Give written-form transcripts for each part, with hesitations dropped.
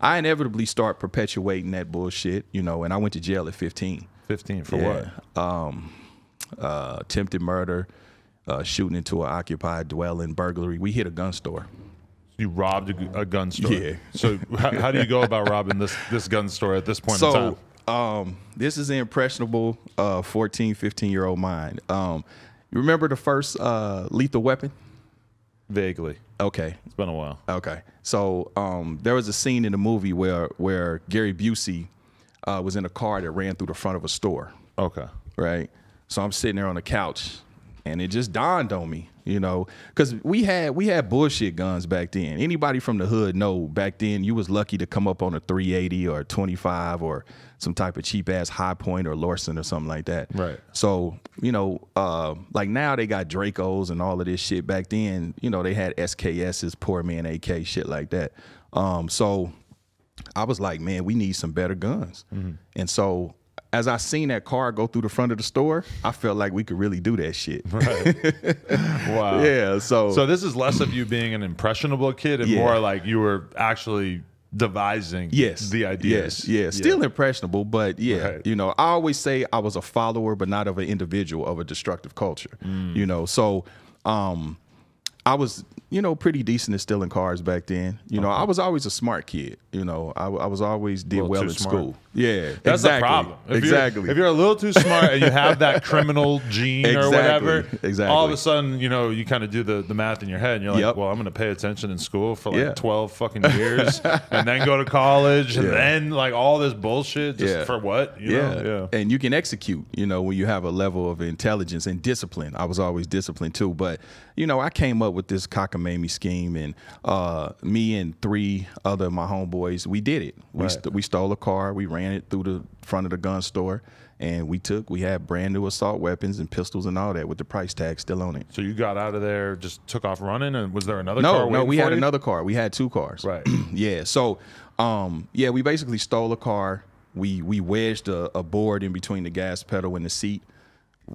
I inevitably start perpetuating that bullshit, you know, and I went to jail at 15. 15 for what? Attempted murder, shooting into an occupied dwelling, burglary. We hit a gun store. You robbed a gun store. Yeah. So how do you go about robbing this gun store at this point in time? This is an impressionable 14, 15-year-old mind. You remember the first Lethal Weapon? Vaguely. Okay. It's been a while. Okay. So there was a scene in the movie where Gary Busey was in a car that ran through the front of a store. Okay. Right? So I'm sitting there on the couch, and it just dawned on me, you know, because we had bullshit guns back then. Anybody from the hood know back then you was lucky to come up on a 380 or a 25 or some type of cheap ass High Point or Lorson or something like that. Right. So, you know, like now they got Dracos and all of this shit. Back then, you know, they had SKSs, poor man AK, shit like that. So I was like, man, we need some better guns. And so as I seen that car go through the front of the store, I felt like we could really do that shit. Right. Wow. Yeah. So this is less of you being an impressionable kid and more like you were actually devising the ideas. Yes. Still impressionable, but Right. you know, I always say I was a follower, but not of an individual, of a destructive culture. You know, so I was, you know, pretty decent at stealing cars back then. You know, I was always a smart kid. You know, I was always did well in school. Yeah, that's exactly. the problem. Exactly. If you're a little too smart and you have that criminal gene or whatever, all of a sudden, you know, you kind of do the math in your head and you're like, well, I'm going to pay attention in school for like 12 fucking years and then go to college and then like all this bullshit just for what? You know? And you can execute, you know, when you have a level of intelligence and discipline. I was always disciplined too. But, you know, I came up with this cockamamie scheme, and me and 3 other of my homeboys, we did it. We stole a car. We ran it through the front of the gun store, and we had brand new assault weapons and pistols and all that with the price tag still on it. So you got out of there, just took off running, and was there another car? No, we had another car. We had 2 cars. Right. Yeah. So, we basically stole a car. We wedged a board in between the gas pedal and the seat,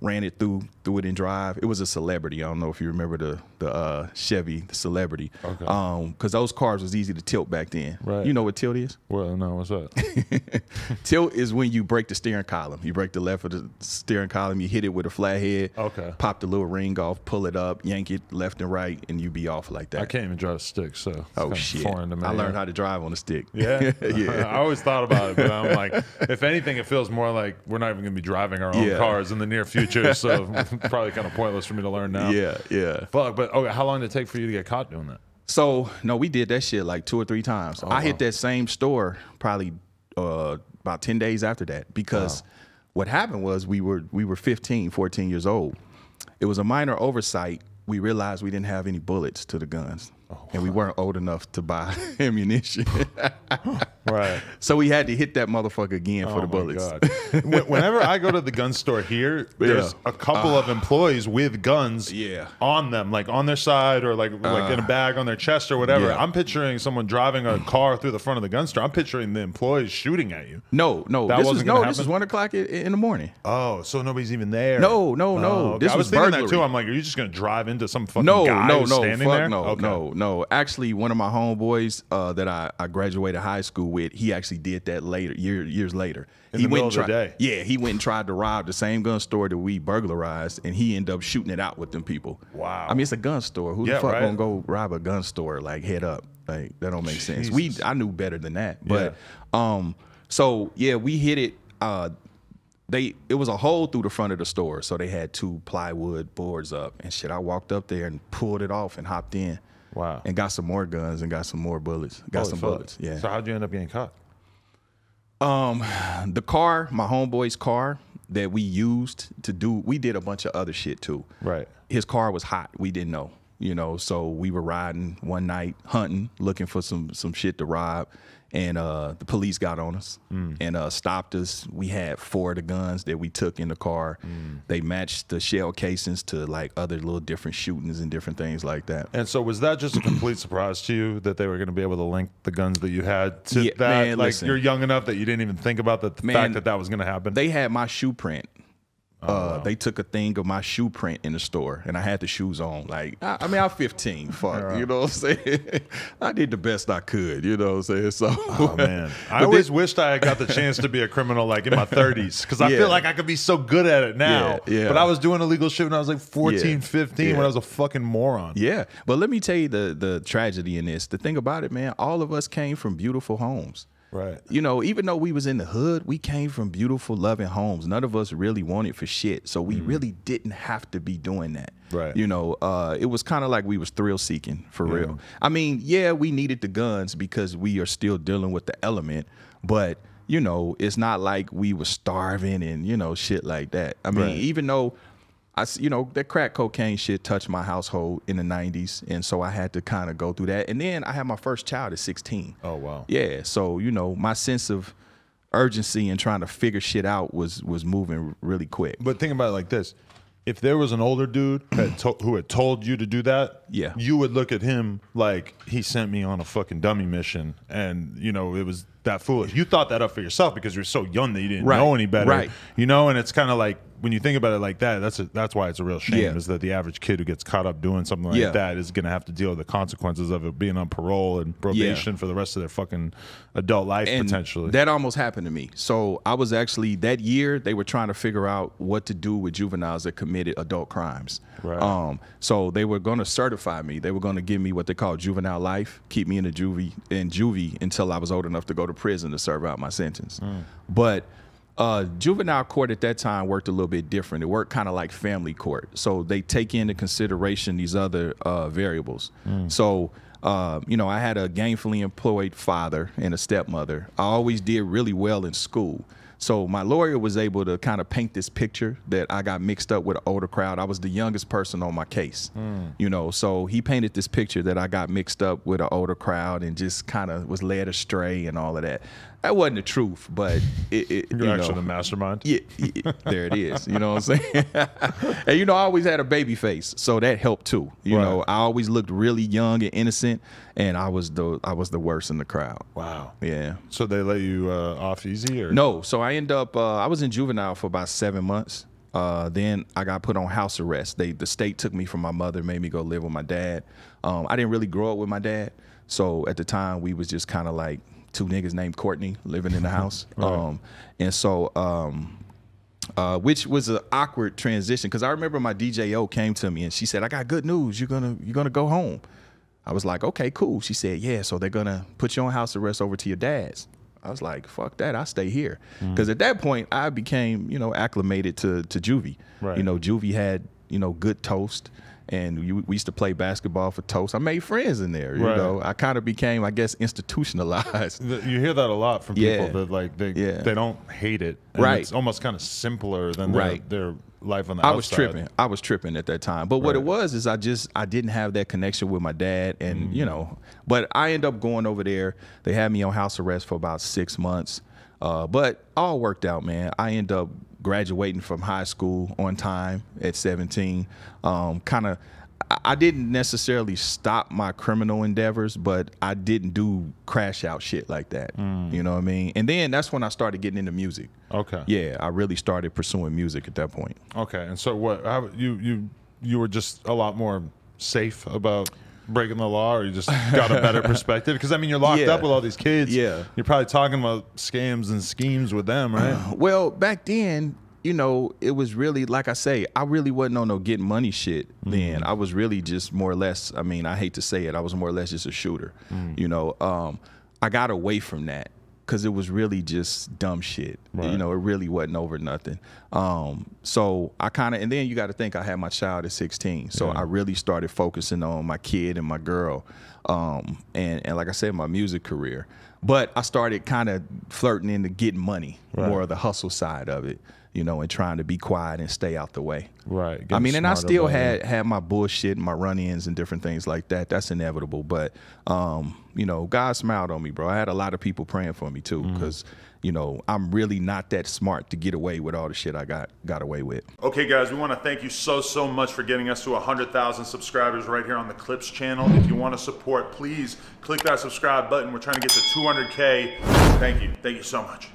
ran it through it in drive. It was a Celebrity. I don't know if you remember the Chevy, the Celebrity. Okay. Because those cars was easy to tilt back then. Right. You know what tilt is? Well, no, what's that? Tilt is when you break the steering column. You break the left of the steering column, you hit it with a flathead, pop the little ring off, pull it up, yank it left and right, and you be off like that. I can't even drive a stick, so oh shit. Foreign to me. I learned how to drive on a stick. Yeah? Yeah. I always thought about it, but I'm like, if anything, it feels more like we're not even going to be driving our own cars in the near future, so probably kind of pointless for me to learn now. Yeah. Fuck, but okay, how long did it take for you to get caught doing that? So, no, we did that shit like 2 or 3 times. I hit that same store probably about 10 days after that, because what happened was we were 15, 14 years old. It was a minor oversight. We realized we didn't have any bullets to the guns. And we weren't old enough to buy ammunition. Right. So we had to hit that motherfucker again for the bullets. God. Whenever I go to the gun store here, there's a couple of employees with guns on them, like on their side or like in a bag on their chest or whatever. I'm picturing someone driving a car through the front of the gun store. I'm picturing the employees shooting at you. No. That this was 1 o'clock in the morning. Oh, so nobody's even there. No. Okay. I was thinking that too. I'm like, are you just going to drive into some fucking guy who's standing there? No. Actually, one of my homeboys that I graduated high school with, he actually did that later, years later. In the middle of the day. Yeah, he went and tried to rob the same gun store that we burglarized, and he ended up shooting it out with them people. Wow. I mean, it's a gun store. Who the fuck gonna go rob a gun store like head up? Like that don't make sense. I knew better than that. But so yeah, we hit it. It was a hole through the front of the store, so they had 2 plywood boards up and shit. I walked up there and pulled it off and hopped in. Wow. And got some more guns and got some more bullets. Bullets. Yeah. So how'd you end up getting caught? The car, my homeboy's car that we used we did a bunch of other shit too. Right. His car was hot. We didn't know, you know, so we were riding one night, hunting, looking for some shit to rob. And the police got on us and stopped us. We had 4 of the guns that we took in the car. They matched the shell casings to like other little different shootings and different things like that. And so was that just a complete surprise to you that they were going to be able to link the guns that you had to that? Man, like listen, you're young enough that you didn't even think about the fact that was going to happen? They had my shoe print Wow. They took a thing of my shoe print in the store, and I had the shoes on. Like, I mean, I'm 15. Fuck, right. You know what I'm saying? I did the best I could. You know what I'm saying? So, oh man, I always wished I had got the chance to be a criminal like in my 30s, because I feel like I could be so good at it now. Yeah. But I was doing illegal shit when I was like 14, 15, when I was a fucking moron. Yeah, but let me tell you the tragedy in this. The thing about it, man, all of us came from beautiful homes. Right. You know, even though we was in the hood, we came from beautiful, loving homes. None of us really wanted for shit. So we really didn't have to be doing that. Right. You know, it was kind of like we was thrill seeking for real. I mean, yeah, we needed the guns because we are still dealing with the element, but you know, it's not like we were starving and, you know, shit like that. I mean, even though you know, that crack cocaine shit touched my household in the 90s, and so I had to kind of go through that. And then I had my first child at 16. Oh, wow. Yeah, so, you know, my sense of urgency and trying to figure shit out was moving really quick. But think about it like this. If there was an older dude who had told you to do that, you would look at him like he sent me on a fucking dummy mission, and, you know, it was that foolish. You thought that up for yourself because you're so young that you didn't know any better. You know, and it's kind of like, when you think about it like that, that's why it's a real shame, is that the average kid who gets caught up doing something like that is going to have to deal with the consequences of it, being on parole and probation for the rest of their fucking adult life, and potentially. That almost happened to me. So I was actually, that year, they were trying to figure out what to do with juveniles that committed adult crimes. Right. So they were going to certify me. They were going to give me what they call juvenile life, keep me in juvie until I was old enough to go to prison to serve out my sentence. But juvenile court at that time worked a little bit different. It worked kind of like family court. So they take into consideration these other variables. So, you know, I had a gainfully employed father and a stepmother. I always did really well in school. So my lawyer was able to kind of paint this picture that I got mixed up with an older crowd. I was the youngest person on my case, you know, so he painted this picture that I got mixed up with an older crowd and just kind of was led astray and all of that. That wasn't the truth, but you're actually the mastermind. Yeah, there it is. You know what I'm saying? And, you know, I always had a baby face, so that helped too. You know, I always looked really young and innocent, and I was the worst in the crowd. Wow. Yeah. So they let you off easy, or no? So I ended up I was in juvenile for about 7 months. Then I got put on house arrest. The state took me from my mother, made me go live with my dad. I didn't really grow up with my dad, so at the time we was just kind of like two niggas named Courtney living in the house. And so, which was an awkward transition, because I remember my DJO came to me and she said, "I got good news. You're gonna go home." I was like, "Okay, cool." She said, "Yeah, so they're gonna put you on house arrest over to your dad's." I was like, "Fuck that, I stay here." Because at that point I became, you know, acclimated to juvie. You know, juvie had, you know, good toast. And we used to play basketball for toast. I made friends in there, you know. I kind of became, I guess, institutionalized. You hear that a lot from people that like they don't hate it. And it's almost kind of simpler than their life on the outside. I was tripping at that time. But what it was is I didn't have that connection with my dad, and you know. But I ended up going over there. They had me on house arrest for about 6 months. But all worked out, man. I ended up graduating from high school on time at 17. I didn't necessarily stop my criminal endeavors, but I didn't do crash out shit like that. You know what I mean? And then that's when I started getting into music. Okay. Yeah, I really started pursuing music at that point. Okay. And so what? How, you were just a lot more safe about breaking the law, or you just got a better perspective? Because I mean, you're locked up with all these kids. You're probably talking about scams and schemes with them, right? Well, back then, you know, it was really, like I say, I really wasn't on no getting money shit then. I was really just more or less, I mean, I hate to say it, I was more or less just a shooter. You know, I got away from that because it was really just dumb shit. You know, it really wasn't over nothing. So I kind of, and then you got to think I had my child at 16. So I really started focusing on my kid and my girl. And like I said, my music career. But I started kind of flirting into getting money, more of the hustle side of it, you know, and trying to be quiet and stay out the way. I mean, and I still had my bullshit and my run-ins and different things like that. That's inevitable. But, you know, God smiled on me, bro. I had a lot of people praying for me, too, because, you know, I'm really not that smart to get away with all the shit I got away with. Okay, guys, we want to thank you so much for getting us to 100,000 subscribers right here on the Clips channel. If you want to support, please click that subscribe button. We're trying to get to 200K. Thank you. Thank you so much.